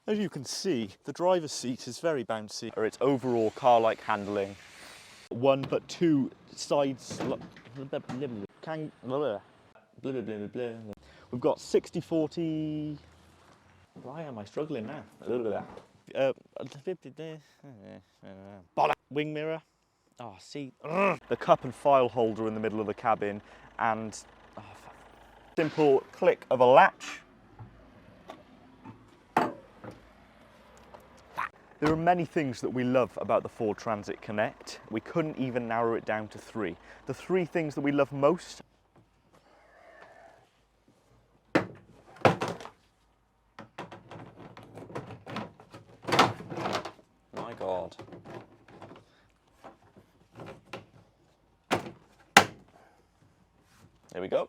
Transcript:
As you can see, the driver's seat is very bouncy. Or its overall car-like handling. One but two sides. We've got 60-40. Why am I struggling now? Wing mirror. Oh, see. The cup and file holder in the middle of the cabin, and simple click of a latch. There are many things that we love about the Ford Transit Connect. We couldn't even narrow it down to three. The three things that we love most. My God. There we go.